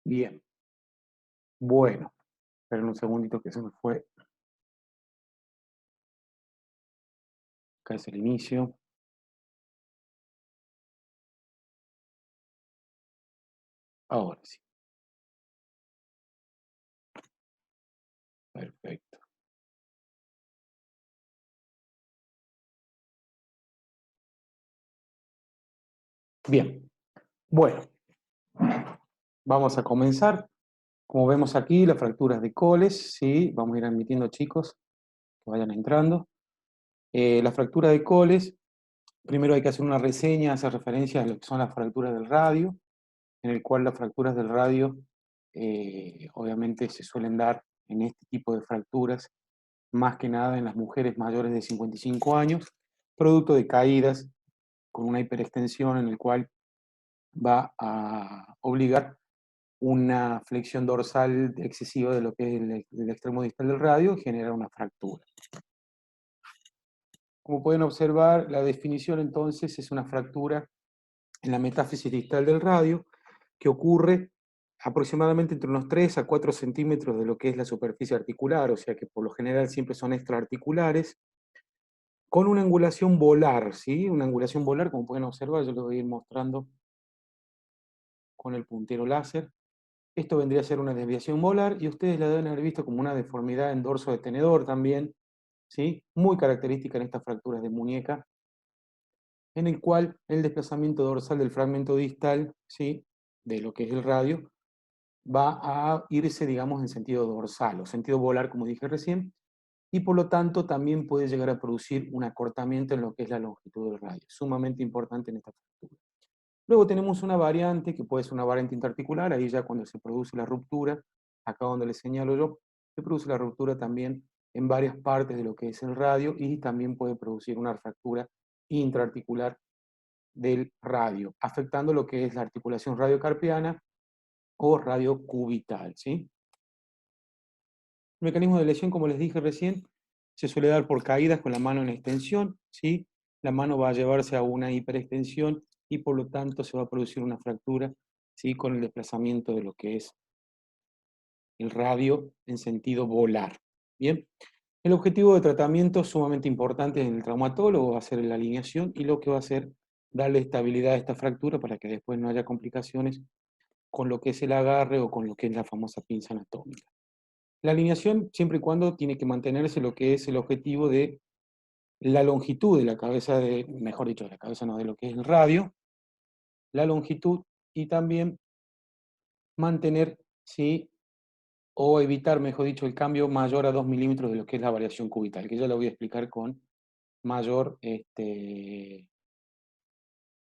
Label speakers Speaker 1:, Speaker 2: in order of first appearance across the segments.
Speaker 1: Bien, bueno, esperen un segundito que se me fue. Acá es el inicio. Ahora sí, perfecto. Bien, bueno, vamos a comenzar. Como vemos aquí, las fracturas de Coles, ¿sí? Vamos a ir admitiendo chicos que vayan entrando. La fractura de Coles, primero hay que hacer una reseña, hacer referencia a lo que son las fracturas del radio, en el cual las fracturas del radio obviamente se suelen dar en este tipo de fracturas, más que nada en las mujeres mayores de 55 años, producto de caídas con una hiperextensión en el cual va a obligar una flexión dorsal excesiva de lo que es el extremo distal del radio y genera una fractura. Como pueden observar, la definición entonces es una fractura en la metáfisis distal del radio que ocurre aproximadamente entre unos 3 a 4 centímetros de lo que es la superficie articular, o sea que por lo general siempre son extraarticulares, con una angulación volar, ¿sí? Una angulación volar, como pueden observar, yo lo voy a ir mostrando con el puntero láser. Esto vendría a ser una desviación molar y ustedes la deben haber visto como una deformidad en dorso de tenedor también, ¿sí? Muy característica en estas fracturas de muñeca, en el cual el desplazamiento dorsal del fragmento distal, ¿sí? De lo que es el radio, va a irse, digamos, en sentido dorsal o sentido volar, como dije recién, y por lo tanto también puede llegar a producir un acortamiento en lo que es la longitud del radio, sumamente importante en esta fractura. Luego tenemos una variante, que puede ser una variante interarticular, ahí ya cuando se produce la ruptura, acá donde les señalo yo, se produce la ruptura también en varias partes de lo que es el radio y también puede producir una fractura intraarticular del radio, afectando lo que es la articulación radiocarpiana o radiocubital, ¿sí? El mecanismo de lesión, como les dije recién, se suele dar por caídas con la mano en extensión, ¿sí? La mano va a llevarse a una hiperextensión y por lo tanto se va a producir una fractura, ¿sí? Con el desplazamiento de lo que es el radio en sentido volar. Bien, el objetivo de tratamiento sumamente importante en el traumatólogo va a ser la alineación y lo que va a hacer darle estabilidad a esta fractura para que después no haya complicaciones con lo que es el agarre o con lo que es la famosa pinza anatómica. La alineación siempre y cuando tiene que mantenerse lo que es el objetivo de la longitud de la cabeza de, mejor dicho, de la cabeza no, de lo que es el radio, la longitud y también mantener, ¿sí? O evitar, mejor dicho, el cambio mayor a 2 milímetros de lo que es la variación cubital, que ya lo voy a explicar con mayor,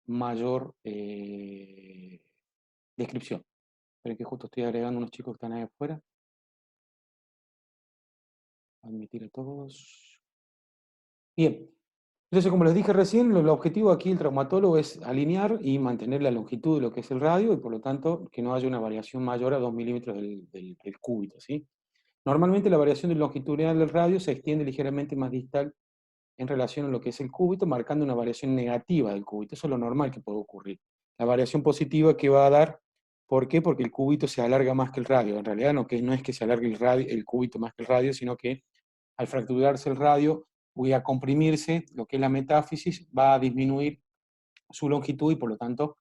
Speaker 1: mayor descripción. Esperen que justo estoy agregando unos chicos que están ahí afuera. Admitir a todos. Bien. Entonces, como les dije recién, el objetivo aquí del traumatólogo es alinear y mantener la longitud de lo que es el radio y por lo tanto que no haya una variación mayor a 2 milímetros del cúbito, ¿sí? Normalmente la variación longitudinal del radio se extiende ligeramente más distal en relación a lo que es el cúbito, marcando una variación negativa del cúbito. Eso es lo normal que puede ocurrir. La variación positiva que va a dar, ¿por qué? Porque el cúbito se alarga más que el radio. En realidad no es que se alargue el cúbito más que el radio, sino que al fracturarse el radio, voy a comprimirse, lo que es la metáfisis, va a disminuir su longitud y por lo tanto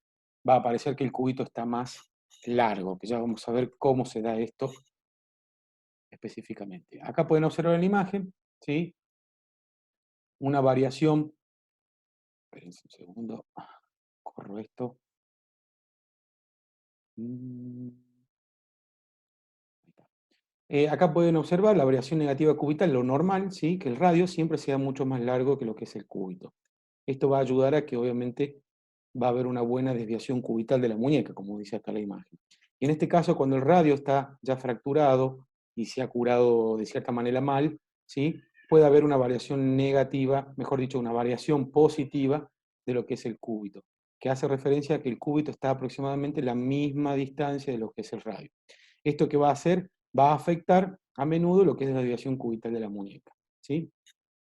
Speaker 1: va a parecer que el cúbito está más largo, que ya vamos a ver cómo se da esto específicamente. Acá pueden observar en la imagen, ¿sí? Una variación, espérense un segundo, corro esto. Mm, acá pueden observar la variación negativa cubital, lo normal, ¿sí? Que el radio siempre sea mucho más largo que lo que es el cúbito. Esto va a ayudar a que obviamente va a haber una buena desviación cubital de la muñeca, como dice acá la imagen. Y en este caso, cuando el radio está ya fracturado y se ha curado de cierta manera mal, ¿sí? Puede haber una variación negativa, mejor dicho, una variación positiva de lo que es el cúbito, que hace referencia a que el cúbito está aproximadamente a la misma distancia de lo que es el radio. ¿Esto qué va a hacer? Va a afectar a menudo lo que es la desviación cubital de la muñeca, ¿sí?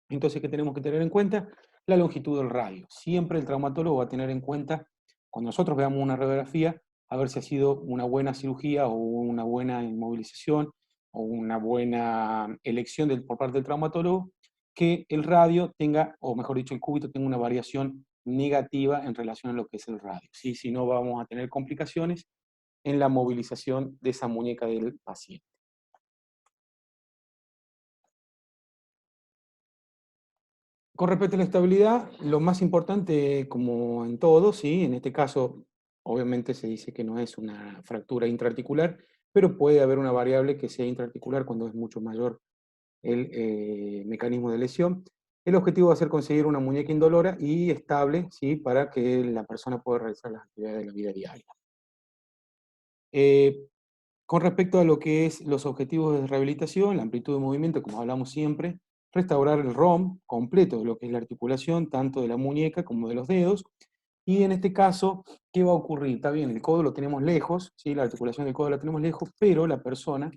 Speaker 1: Entonces, ¿qué tenemos que tener en cuenta? La longitud del radio. Siempre el traumatólogo va a tener en cuenta, cuando nosotros veamos una radiografía, a ver si ha sido una buena cirugía o una buena inmovilización o una buena elección por parte del traumatólogo, que el radio tenga, o mejor dicho, el cúbito tenga una variación negativa en relación a lo que es el radio. ¿Sí? Si no, vamos a tener complicaciones en la movilización de esa muñeca del paciente. Con respecto a la estabilidad, lo más importante, como en todo, ¿sí? En este caso, obviamente se dice que no es una fractura intraarticular, pero puede haber una variable que sea intraarticular cuando es mucho mayor el mecanismo de lesión. El objetivo va a ser conseguir una muñeca indolora y estable, ¿sí? Para que la persona pueda realizar las actividades de la vida diaria. Eh, con respecto a lo que es los objetivos de rehabilitación, la amplitud de movimiento, como hablamos siempre, restaurar el ROM completo de lo que es la articulación, tanto de la muñeca como de los dedos. Y en este caso, ¿qué va a ocurrir? Está bien, el codo lo tenemos lejos, ¿sí? La articulación del codo la tenemos lejos, pero la persona,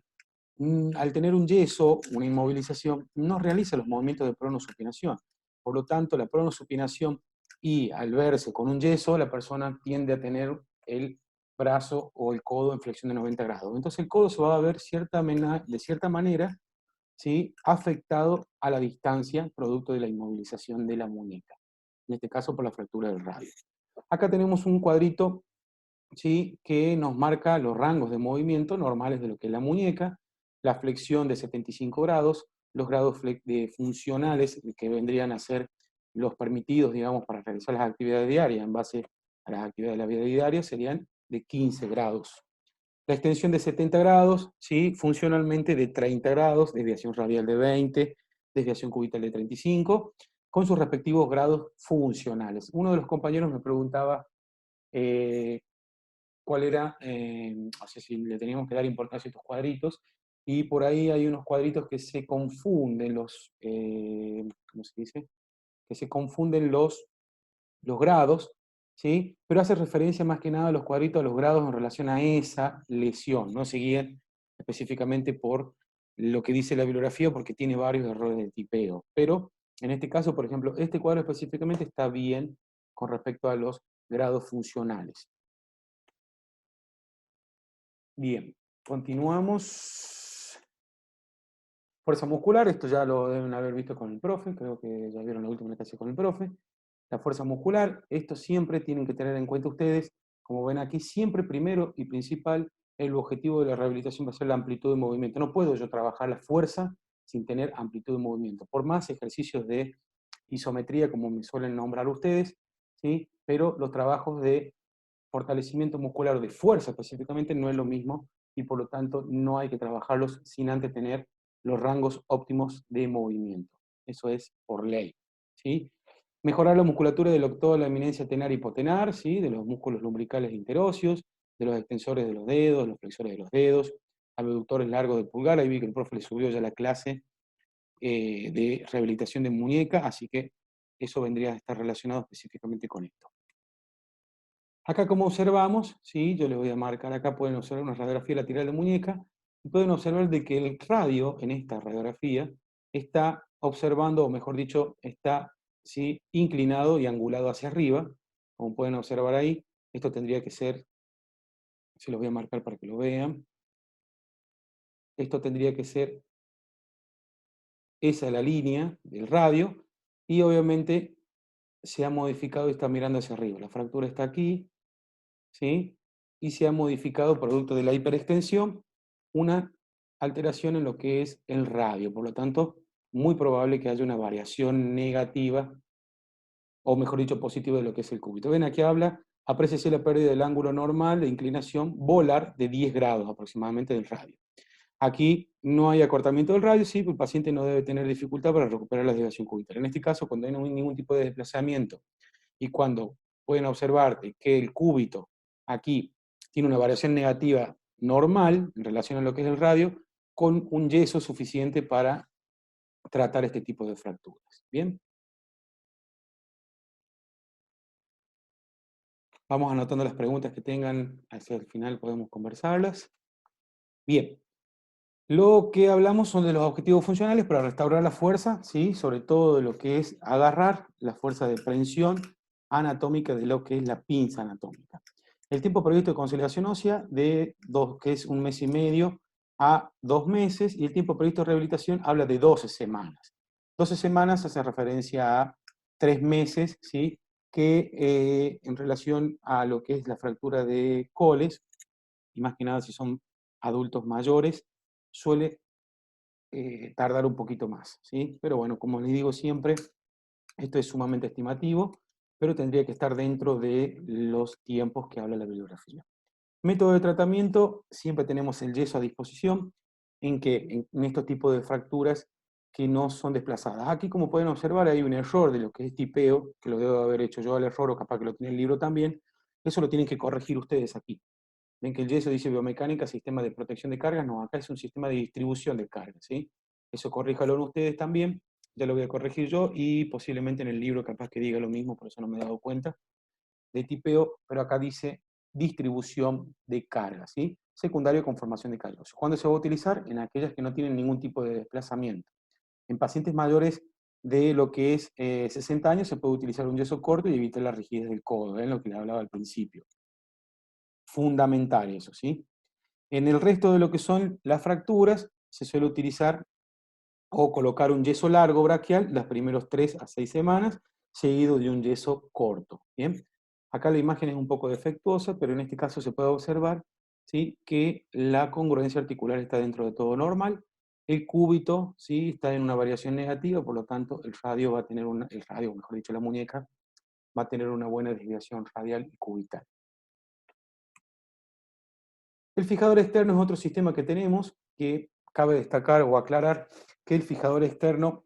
Speaker 1: al tener un yeso, una inmovilización, no realiza los movimientos de pronosupinación. Por lo tanto, la pronosupinación y al verse con un yeso, la persona tiende a tener el brazo o el codo en flexión de 90 grados. Entonces el codo se va a ver de cierta manera, ¿sí? Afectado a la distancia producto de la inmovilización de la muñeca, en este caso por la fractura del radio. Acá tenemos un cuadrito, ¿sí? Que nos marca los rangos de movimiento normales de lo que es la muñeca, la flexión de 75 grados, los grados funcionales que vendrían a ser los permitidos, digamos, para realizar las actividades diarias en base a las actividades de la vida diaria serían de 15 grados. La extensión de 70 grados, ¿sí? Funcionalmente de 30 grados, desviación radial de 20, desviación cubital de 35, con sus respectivos grados funcionales. Uno de los compañeros me preguntaba cuál era, no sé si le teníamos que dar importancia a estos cuadritos, y por ahí hay unos cuadritos que se confunden ¿cómo se dice? Que se confunden los grados, ¿sí? Pero hace referencia más que nada a los cuadritos, a los grados en relación a esa lesión, no se guían específicamente por lo que dice la bibliografía porque tiene varios errores de tipeo. Pero en este caso, por ejemplo, este cuadro específicamente está bien con respecto a los grados funcionales. Bien, continuamos. Fuerza muscular, esto ya lo deben haber visto con el profe, creo que ya vieron la última clase con el profe. La fuerza muscular, esto siempre tienen que tener en cuenta ustedes, como ven aquí, siempre primero y principal, el objetivo de la rehabilitación va a ser la amplitud de movimiento. No puedo yo trabajar la fuerza sin tener amplitud de movimiento. Por más ejercicios de isometría, como me suelen nombrar ustedes, ¿sí? Pero los trabajos de fortalecimiento muscular o de fuerza específicamente no es lo mismo y por lo tanto no hay que trabajarlos sin antes tener los rangos óptimos de movimiento. Eso es por ley, ¿sí? Mejorar la musculatura de toda la eminencia tenar y hipotenar, ¿sí? De los músculos lumbricales e interóseos, de los extensores de los dedos, los flexores de los dedos, abductores largos del pulgar. Ahí vi que el profe le subió ya la clase de rehabilitación de muñeca, así que eso vendría a estar relacionado específicamente con esto. Acá como observamos, ¿sí? Yo les voy a marcar acá, pueden observar una radiografía lateral de muñeca, y pueden observar de que el radio en esta radiografía está observando, o mejor dicho, está, ¿sí? Inclinado y angulado hacia arriba, como pueden observar ahí. Esto tendría que ser, se los voy a marcar para que lo vean, esto tendría que ser, esa es la línea del radio, y obviamente se ha modificado y está mirando hacia arriba. La fractura está aquí, ¿sí? Y se ha modificado, producto de la hiperextensión, una alteración en lo que es el radio. Por lo tanto, muy probable que haya una variación negativa, o mejor dicho, positiva de lo que es el cúbito. Ven, aquí habla, apréciese la pérdida del ángulo normal de inclinación volar de 10 grados aproximadamente del radio. Aquí no hay acortamiento del radio, sí, el paciente no debe tener dificultad para recuperar la desviación cubital. En este caso, cuando no hay ningún tipo de desplazamiento y cuando pueden observar que el cúbito aquí tiene una variación negativa normal en relación a lo que es el radio, con un yeso suficiente para tratar este tipo de fracturas. Bien, vamos anotando las preguntas que tengan, hacia el final podemos conversarlas. Bien, lo que hablamos son de los objetivos funcionales para restaurar la fuerza, ¿sí? Sobre todo de lo que es agarrar la fuerza de prensión anatómica de lo que es la pinza anatómica. El tiempo previsto de consolidación ósea, que es 1 mes y medio a 2 meses, y el tiempo previsto de rehabilitación habla de 12 semanas. 12 semanas hace referencia a 3 meses, ¿sí? Que en relación a lo que es la fractura de coles, y más que nada si son adultos mayores, suele tardar un poquito más, ¿sí? Pero bueno, como les digo siempre, esto es sumamente estimativo, pero tendría que estar dentro de los tiempos que habla la bibliografía. Método de tratamiento, siempre tenemos el yeso a disposición, en estos tipos de fracturas que no son desplazadas. Aquí, como pueden observar, hay un error de lo que es tipeo, que lo debo haber hecho yo al error, o capaz que lo tiene el libro también. Eso lo tienen que corregir ustedes aquí. Ven que el yeso dice biomecánica, sistema de protección de cargas. No, acá es un sistema de distribución de cargas, ¿sí? Eso corríjalo ustedes también, ya lo voy a corregir yo, y posiblemente en el libro capaz que diga lo mismo, por eso no me he dado cuenta, de tipeo, pero acá dice distribución de cargas, ¿sí? Secundario con formación de cargas. ¿Cuándo se va a utilizar? En aquellas que no tienen ningún tipo de desplazamiento. En pacientes mayores de lo que es 60 años se puede utilizar un yeso corto y evitar la rigidez del codo, lo que le hablaba al principio. Fundamental eso, ¿sí? En el resto de lo que son las fracturas, se suele utilizar o colocar un yeso largo braquial las primeros 3 a 6 semanas, seguido de un yeso corto. ¿Bien? Acá la imagen es un poco defectuosa, pero en este caso se puede observar, ¿sí?, que la congruencia articular está dentro de todo normal. El cúbito, ¿sí?, está en una variación negativa, por lo tanto el radio va a tener el radio, mejor dicho, la muñeca, va a tener una buena desviación radial y cubital. El fijador externo es otro sistema que tenemos, que cabe destacar o aclarar que el fijador externo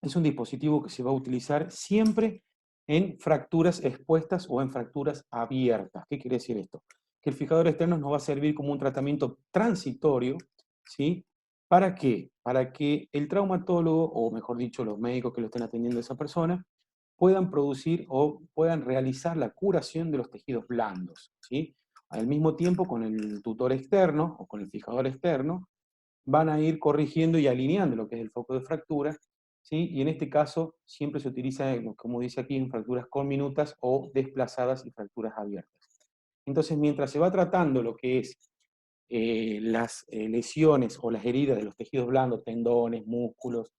Speaker 1: es un dispositivo que se va a utilizar siempre en fracturas expuestas o en fracturas abiertas. ¿Qué quiere decir esto? Que el fijador externo nos va a servir como un tratamiento transitorio, ¿sí? ¿Para qué? Para que el traumatólogo, o mejor dicho, los médicos que lo estén atendiendo a esa persona, puedan producir o puedan realizar la curación de los tejidos blandos, ¿sí? Al mismo tiempo, con el tutor externo o con el fijador externo, van a ir corrigiendo y alineando lo que es el foco de fractura, ¿sí? Y en este caso siempre se utiliza, como dice aquí, en fracturas conminutas o desplazadas y fracturas abiertas. Entonces, mientras se va tratando lo que es las lesiones o las heridas de los tejidos blandos, tendones, músculos,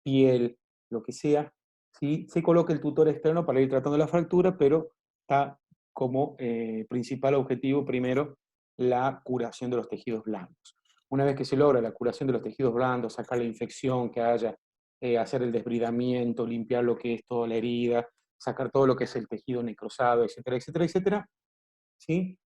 Speaker 1: piel, lo que sea, ¿sí?, se coloca el tutor externo para ir tratando la fractura, pero está como principal objetivo primero la curación de los tejidos blandos. Una vez que se logra la curación de los tejidos blandos, sacar la infección que haya, hacer el desbridamiento, limpiar lo que es toda la herida, sacar todo lo que es el tejido necrosado, etcétera, etcétera, etcétera, ¿sí?,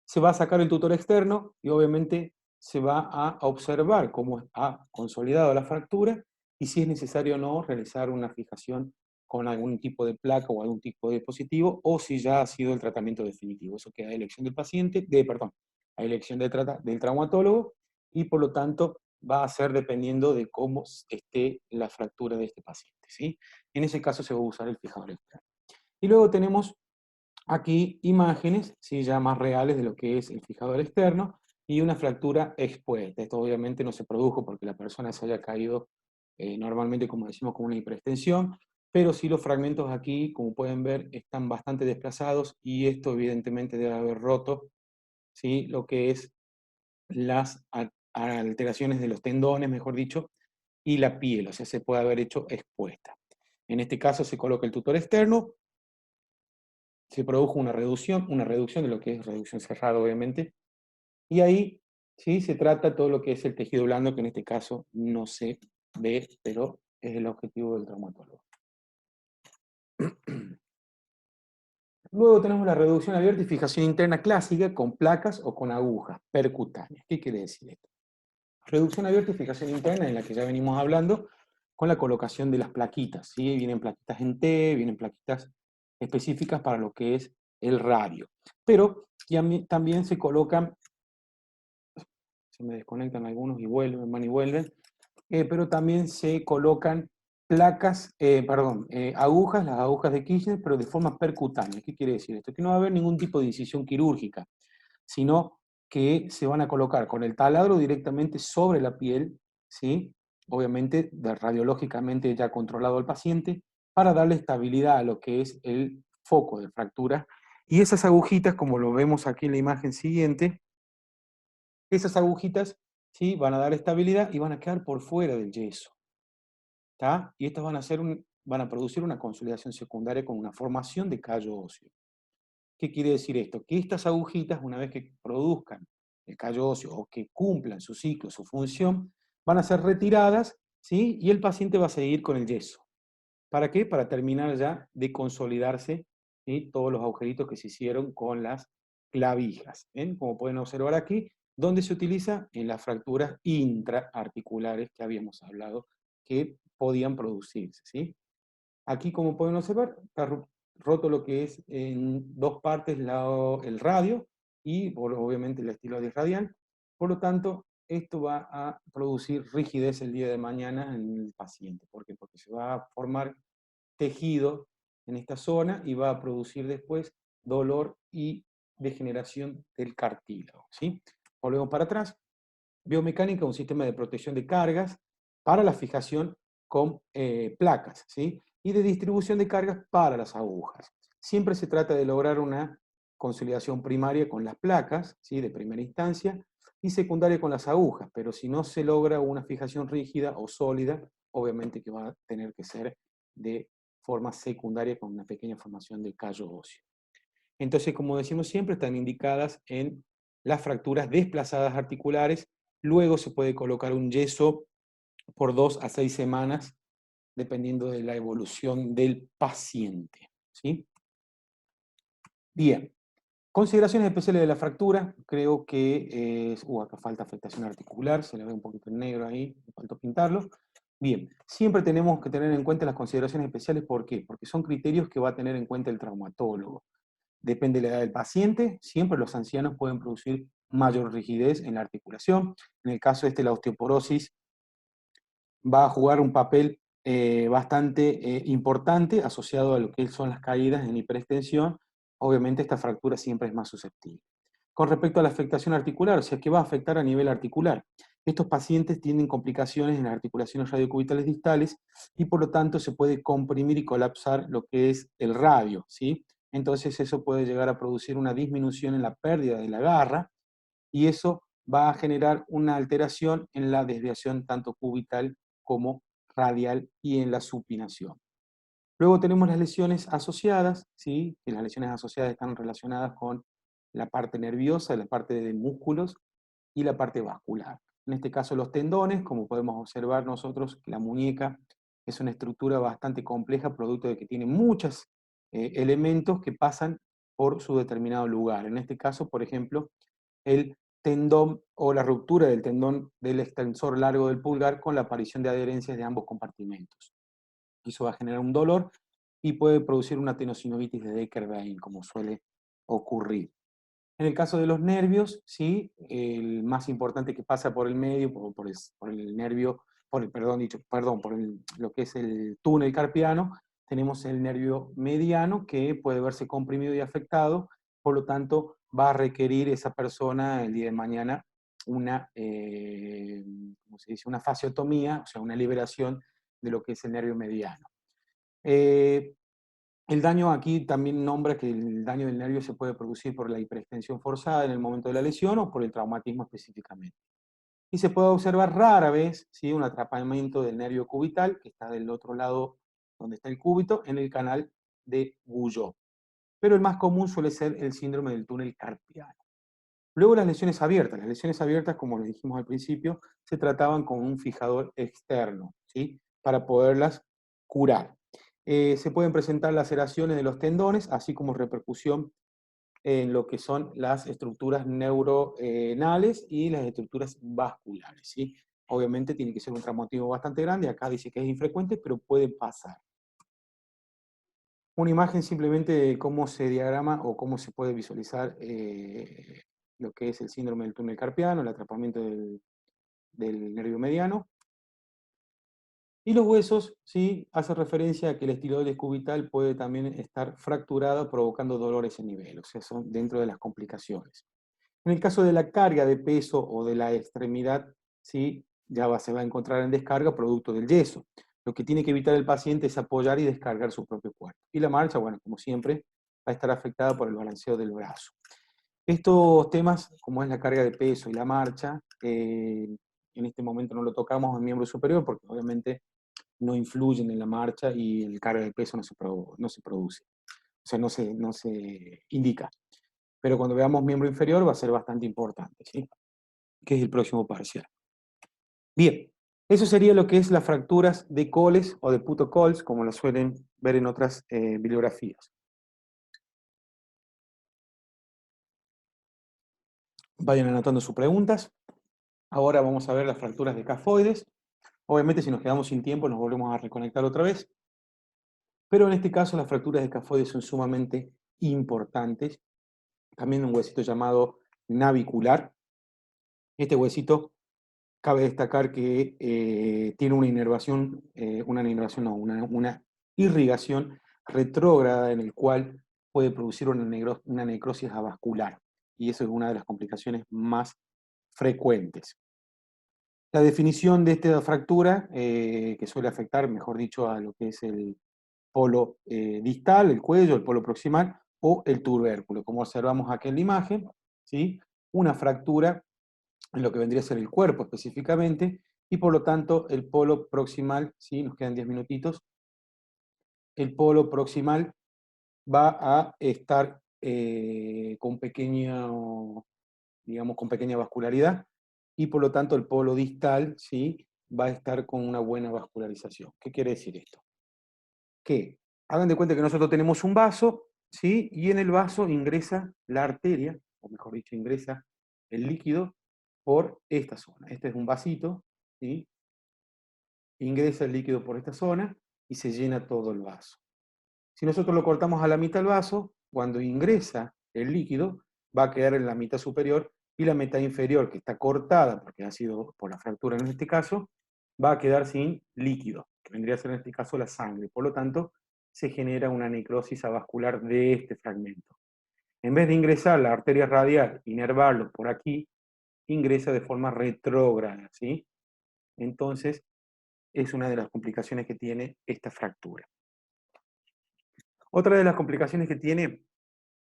Speaker 1: se va a sacar el tutor externo y obviamente se va a observar cómo ha consolidado la fractura y si es necesario o no realizar una fijación con algún tipo de placa o algún tipo de dispositivo, o si ya ha sido el tratamiento definitivo. Eso queda a elección del paciente, perdón, a elección del traumatólogo, y por lo tanto va a ser dependiendo de cómo esté la fractura de este paciente, ¿sí? En ese caso se va a usar el fijador externo. Y luego tenemos aquí imágenes, ¿sí?, ya más reales de lo que es el fijador externo y una fractura expuesta. Esto obviamente no se produjo porque la persona se haya caído normalmente, como decimos, con una hiperextensión, pero sí los fragmentos aquí, como pueden ver, están bastante desplazados y esto evidentemente debe haber roto, ¿sí?, lo que es las alteraciones de los tendones, mejor dicho, y la piel, o sea, se puede haber hecho expuesta. En este caso se coloca el tutor externo, se produjo una reducción de lo que es reducción cerrada, obviamente, y ahí sí se trata todo lo que es el tejido blando, que en este caso no se ve, pero es el objetivo del traumatólogo. Luego tenemos la reducción abierta y fijación interna clásica con placas o con agujas percutáneas. ¿Qué quiere decir esto? Reducción abierta y fijación interna, en la que ya venimos hablando, con la colocación de las plaquitas, ¿sí? Vienen plaquitas en T, vienen plaquitas específicas para lo que es el radio. Pero también se colocan, se me desconectan algunos y vuelven, van y vuelven, pero también se colocan agujas, las agujas de Kirchner, pero de forma percutánea. ¿Qué quiere decir esto? Que no va a haber ningún tipo de incisión quirúrgica, sino que se van a colocar con el taladro directamente sobre la piel, ¿sí?, obviamente radiológicamente ya controlado al paciente, para darle estabilidad a lo que es el foco de fractura Y esas agujitas, como lo vemos aquí en la imagen siguiente, esas agujitas, ¿sí?, van a dar estabilidad y van a quedar por fuera del yeso. ¿Está? Y estas van a producir una consolidación secundaria con una formación de callo óseo. ¿Qué quiere decir esto? Que estas agujitas, una vez que produzcan el callo óseo o que cumplan su ciclo, su función, van a ser retiradas, ¿sí?, y el paciente va a seguir con el yeso. ¿Para qué? Para terminar ya de consolidarse, ¿sí?, todos los agujeritos que se hicieron con las clavijas. ¿Ven? Como pueden observar aquí, ¿dónde se utiliza? En las fracturas intraarticulares que habíamos hablado que podían producirse, ¿sí? Aquí, como pueden observar, está roto lo que es en dos partes el radio y obviamente el estiloide radial. Por lo tanto, esto va a producir rigidez el día de mañana en el paciente. ¿Por qué? Porque se va a formar tejido en esta zona y va a producir después dolor y degeneración del cartílago, ¿sí? Volvemos para atrás. Biomecánica, un sistema de protección de cargas para la fijación con placas, ¿sí?, y de distribución de cargas para las agujas. Siempre se trata de lograr una consolidación primaria con las placas, ¿sí?, de primera instancia, y secundaria con las agujas, pero si no se logra una fijación rígida o sólida, obviamente que va a tener que ser de forma secundaria con una pequeña formación de callo óseo. Entonces, como decimos siempre, están indicadas en las fracturas desplazadas articulares. Luego se puede colocar un yeso por 2 a 6 semanas, dependiendo de la evolución del paciente, ¿sí? Bien, consideraciones especiales de la fractura. Creo que acá falta afectación articular, se le ve un poquito en negro ahí, me faltó pintarlo. Bien, siempre tenemos que tener en cuenta las consideraciones especiales. ¿Por qué? Porque son criterios que va a tener en cuenta el traumatólogo. Depende de la edad del paciente, siempre los ancianos pueden producir mayor rigidez en la articulación. En el caso la osteoporosis va a jugar un papel bastante importante asociado a lo que son las caídas en hiperextensión. Obviamente esta fractura siempre es más susceptible. Con respecto a la afectación articular, o sea, ¿qué va a afectar a nivel articular? Estos pacientes tienen complicaciones en las articulaciones radiocubitales distales y por lo tanto se puede comprimir y colapsar lo que es el radio, ¿sí? Entonces eso puede llegar a producir una disminución en la pérdida de la garra y eso va a generar una alteración en la desviación tanto cubital como radial y en la supinación. Luego tenemos las lesiones asociadas, ¿sí?, que las lesiones asociadas están relacionadas con la parte nerviosa, la parte de músculos y la parte vascular. En este caso los tendones, como podemos observar nosotros, que la muñeca es una estructura bastante compleja, producto de que tiene muchos elementos que pasan por su determinado lugar. En este caso, por ejemplo, el tendón o la ruptura del tendón del extensor largo del pulgar con la aparición de adherencias de ambos compartimentos. Eso va a generar un dolor y puede producir una tenosinovitis de Decker-Vein, como suele ocurrir. En el caso de los nervios, ¿sí?, el más importante que pasa por el medio, por el nervio, lo que es el túnel carpiano, tenemos el nervio mediano que puede verse comprimido y afectado, por lo tanto va a requerir esa persona el día de mañana ¿cómo se dice?, una fasciotomía, o sea, una liberación de lo que es el nervio mediano. Eh, el daño aquí también nombra que el daño del nervio se puede producir por la hiperextensión forzada en el momento de la lesión o por el traumatismo específicamente. Y se puede observar rara vez, ¿sí?, un atrapamiento del nervio cubital, que está del otro lado donde está el cúbito, en el canal de Guyot. Pero el más común suele ser el síndrome del túnel carpiano. Luego las lesiones abiertas. Las lesiones abiertas, como les dijimos al principio, se trataban con un fijador externo, ¿sí?, para poderlas curar. Se pueden presentar laceraciones de los tendones, así como repercusión en lo que son las estructuras neuronales y las estructuras vasculares, ¿sí? Obviamente tiene que ser un traumatismo bastante grande, acá dice que es infrecuente, pero puede pasar. Una imagen simplemente de cómo se diagrama o cómo se puede visualizar lo que es el síndrome del túnel carpiano, el atrapamiento del nervio mediano. Y los huesos, sí, hace referencia a que el estiloide cubital puede también estar fracturado, provocando dolores en nivel, o sea, son dentro de las complicaciones. En el caso de la carga de peso o de la extremidad, sí, se va a encontrar en descarga producto del yeso. Lo que tiene que evitar el paciente es apoyar y descargar su propio cuerpo. Y la marcha, bueno, como siempre, va a estar afectada por el balanceo del brazo. Estos temas, como es la carga de peso y la marcha, en este momento no lo tocamos en miembro superior porque obviamente no influyen en la marcha y el carga de peso no se produce, o sea, no se indica. Pero cuando veamos miembro inferior va a ser bastante importante, ¿sí? Que es el próximo parcial. Bien, eso sería lo que es las fracturas de Coles o de Puto-Coles, como lo suelen ver en otras bibliografías. Vayan anotando sus preguntas. Ahora vamos a ver las fracturas de escafoides. Obviamente, si nos quedamos sin tiempo, nos volvemos a reconectar otra vez. Pero en este caso, las fracturas de escafoides son sumamente importantes. También un huesito llamado navicular. Este huesito, cabe destacar que tiene una inervación, no, una irrigación retrógrada en el cual puede producir una necrosis avascular. Y eso es una de las complicaciones más frecuentes. La definición de esta fractura, que suele afectar, mejor dicho, a lo que es el polo distal, el cuello, el polo proximal o el tubérculo. Como observamos aquí en la imagen, ¿sí? Una fractura en lo que vendría a ser el cuerpo específicamente, y por lo tanto el polo proximal, ¿sí? Nos quedan 10 minutitos, el polo proximal va a estar digamos, con pequeña vascularidad, y por lo tanto el polo distal, ¿sí? Va a estar con una buena vascularización. ¿Qué quiere decir esto? Que hagan de cuenta que nosotros tenemos un vaso, ¿sí? Y en el vaso ingresa la arteria, o mejor dicho, ingresa el líquido por esta zona. Este es un vasito, ¿sí? Ingresa el líquido por esta zona y se llena todo el vaso. Si nosotros lo cortamos a la mitad del vaso, cuando ingresa el líquido, va a quedar en la mitad superior y la mitad inferior, que está cortada, porque ha sido por la fractura en este caso, va a quedar sin líquido, que vendría a ser en este caso la sangre. Por lo tanto, se genera una necrosis avascular de este fragmento. En vez de ingresar la arteria radial, inervarlo por aquí, ingresa de forma retrógrada, ¿sí? Entonces, es una de las complicaciones que tiene esta fractura. Otra de las complicaciones que tiene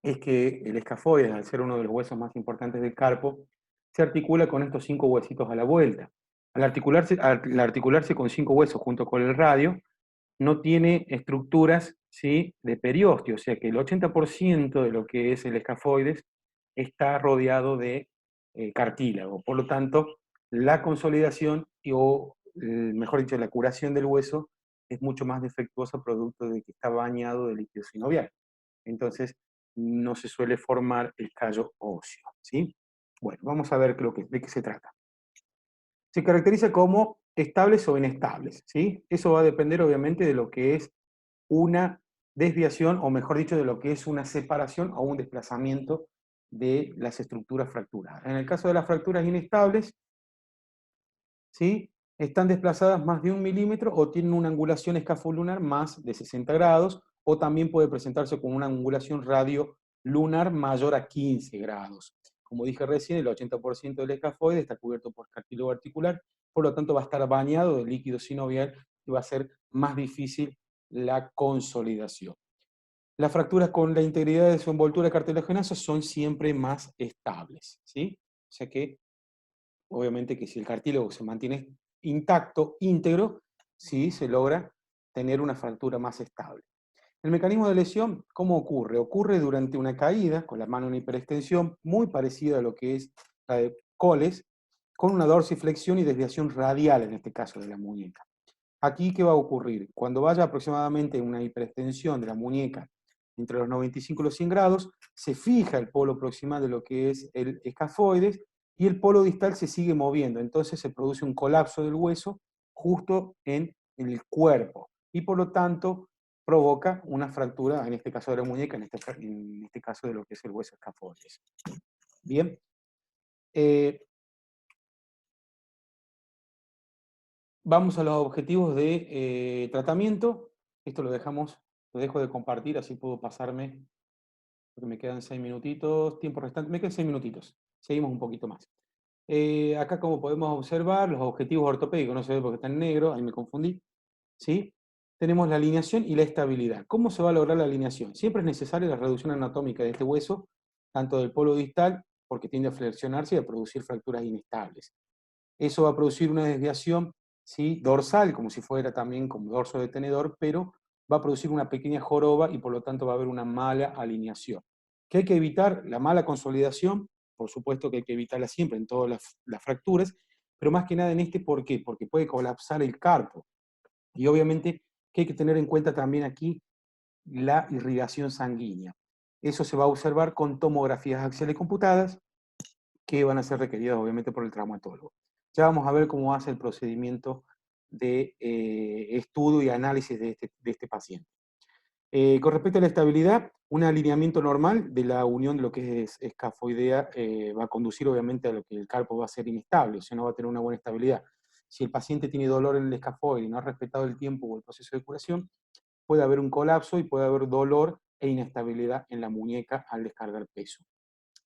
Speaker 1: es que el escafoides, al ser uno de los huesos más importantes del carpo, se articula con estos 5 huesitos a la vuelta. Al articularse con 5 huesos junto con el radio, no tiene estructuras, ¿sí? De periósteo, o sea que el 80% de lo que es el escafoides está rodeado de cartílago. Por lo tanto, la consolidación o, mejor dicho, la curación del hueso es mucho más defectuosa producto de que está bañado de líquido sinovial. Entonces, no se suele formar el callo óseo, ¿sí? Bueno, vamos a ver de qué se trata. Se caracteriza como estables o inestables, ¿sí? Eso va a depender obviamente de lo que es una desviación, o mejor dicho, de lo que es una separación o un desplazamiento de las estructuras fracturadas. En el caso de las fracturas inestables, ¿sí? Están desplazadas más de 1 milímetro o tienen una angulación escafolunar más de 60 grados, o también puede presentarse con una angulación radiolunar mayor a 15 grados. Como dije recién, el 80% del escafoide está cubierto por cartílago articular, por lo tanto va a estar bañado de líquido sinovial y va a ser más difícil la consolidación. Las fracturas con la integridad de su envoltura cartilaginosa son siempre más estables, ¿sí? O sea que, obviamente que si el cartílago se mantiene intacto, íntegro, sí se logra tener una fractura más estable. El mecanismo de lesión, ¿cómo ocurre? Ocurre durante una caída, con la mano en hiperextensión, muy parecida a lo que es la de Coles, con una dorsiflexión y desviación radial, en este caso de la muñeca. Aquí, ¿qué va a ocurrir? Cuando vaya aproximadamente una hiperextensión de la muñeca entre los 95 y los 100 grados, se fija el polo proximal de lo que es el escafoides y el polo distal se sigue moviendo. Entonces se produce un colapso del hueso justo en el cuerpo y por lo tanto provoca una fractura, en este caso de la muñeca, en este caso de lo que es el hueso escafoides. Bien. Vamos a los objetivos de tratamiento. Esto lo dejo de compartir, así puedo pasarme, porque me quedan 6 minutitos, tiempo restante, me quedan 6 minutitos. Seguimos un poquito más. Acá, como podemos observar, los objetivos ortopédicos, no se ve porque está en negro, ahí me confundí, ¿sí? tenemos la alineación y la estabilidad. ¿Cómo se va a lograr la alineación? Siempre es necesaria la reducción anatómica de este hueso, tanto del polo distal, porque tiende a flexionarse y a producir fracturas inestables. Eso va a producir una desviación, ¿sí?, dorsal, como si fuera también como dorso de tenedor, pero va a producir una pequeña joroba y por lo tanto va a haber una mala alineación. ¿Qué hay que evitar? La mala consolidación, por supuesto que hay que evitarla siempre en todas las fracturas, pero más que nada en este, ¿por qué? Porque puede colapsar el carpo. Y obviamente que hay que tener en cuenta también aquí la irrigación sanguínea. Eso se va a observar con tomografías axiales computadas que van a ser requeridas obviamente por el traumatólogo. Ya vamos a ver cómo hace el procedimiento de estudio y análisis de este paciente. Con respecto a la estabilidad, un alineamiento normal de la unión de lo que es escafoidea va a conducir obviamente a lo que el carpo va a ser inestable, o sea, no va a tener una buena estabilidad. Si el paciente tiene dolor en el escafoide y no ha respetado el tiempo o el proceso de curación, puede haber un colapso y puede haber dolor e inestabilidad en la muñeca al descargar peso.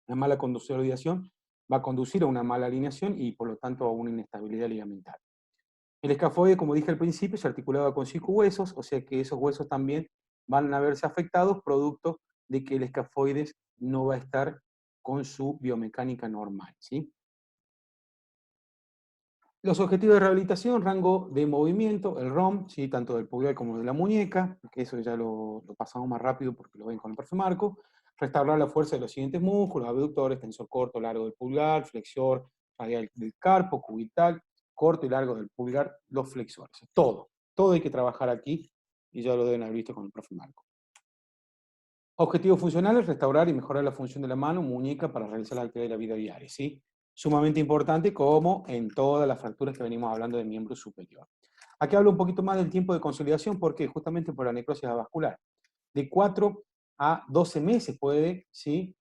Speaker 1: La mala consolidación va a conducir a una mala alineación y por lo tanto a una inestabilidad ligamentaria. El escafoide, como dije al principio, se articulaba con 5 huesos, o sea que esos huesos también van a verse afectados producto de que el escafoides no va a estar con su biomecánica normal, ¿sí? Los objetivos de rehabilitación, rango de movimiento, el ROM, ¿sí?, tanto del pulgar como de la muñeca, que eso ya lo pasamos más rápido porque lo ven con el profe Marco. Restaurar la fuerza de los siguientes músculos, abductores, tensor corto, largo del pulgar, flexor, radial del carpo, cubital, corto y largo del pulgar, los flexores. Todo hay que trabajar aquí y ya lo deben haber visto con el profe Marco. Objetivos funcionales, restaurar y mejorar la función de la mano, muñeca para realizar la actividad de la vida diaria, ¿sí? Sumamente importante como en todas las fracturas que venimos hablando de miembro superior. Aquí hablo un poquito más del tiempo de consolidación porque justamente por la necrosis avascular. De 4 a 12 meses puede, ¿sí?,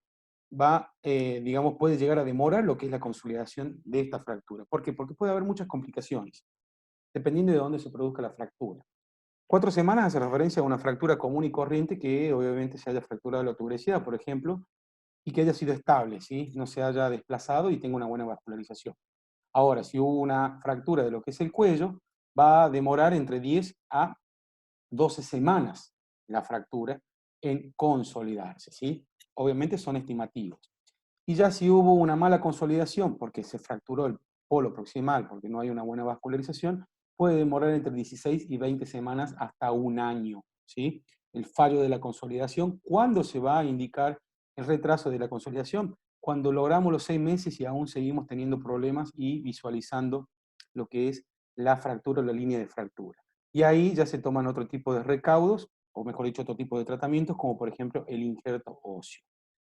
Speaker 1: digamos, puede llegar a demorar lo que es la consolidación de esta fractura. ¿Por qué? Porque puede haber muchas complicaciones, dependiendo de dónde se produzca la fractura. 4 semanas hace referencia a una fractura común y corriente que obviamente se haya fracturado la tuberosidad, por ejemplo, y que haya sido estable, ¿sí?, no se haya desplazado y tenga una buena vascularización. Ahora, si hubo una fractura de lo que es el cuello, va a demorar entre 10 a 12 semanas la fractura en consolidarse, ¿sí? Obviamente son estimativos. Y ya si hubo una mala consolidación porque se fracturó el polo proximal, porque no hay una buena vascularización, puede demorar entre 16 y 20 semanas hasta un año, ¿sí? El fallo de la consolidación, ¿cuándo se va a indicar el retraso de la consolidación? Cuando logramos los 6 meses y aún seguimos teniendo problemas y visualizando lo que es la fractura o la línea de fractura. Y ahí ya se toman otro tipo de recaudos, o mejor dicho, otro tipo de tratamientos, como por ejemplo el injerto óseo.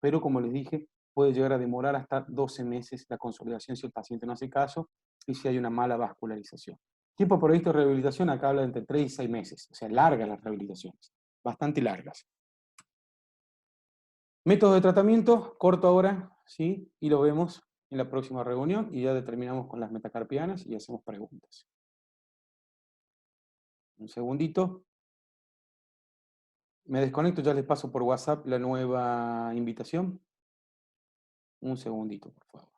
Speaker 1: Pero como les dije, puede llegar a demorar hasta 12 meses la consolidación si el paciente no hace caso y si hay una mala vascularización. Tiempo previsto de rehabilitación, acá habla de entre 3 y 6 meses, o sea, largas las rehabilitaciones, bastante largas. Método de tratamiento, corto ahora, ¿sí? Y lo vemos en la próxima reunión y ya determinamos con las metacarpianas y hacemos preguntas. Un segundito. Me desconecto, ya les paso por WhatsApp la nueva invitación. Un segundito, por favor.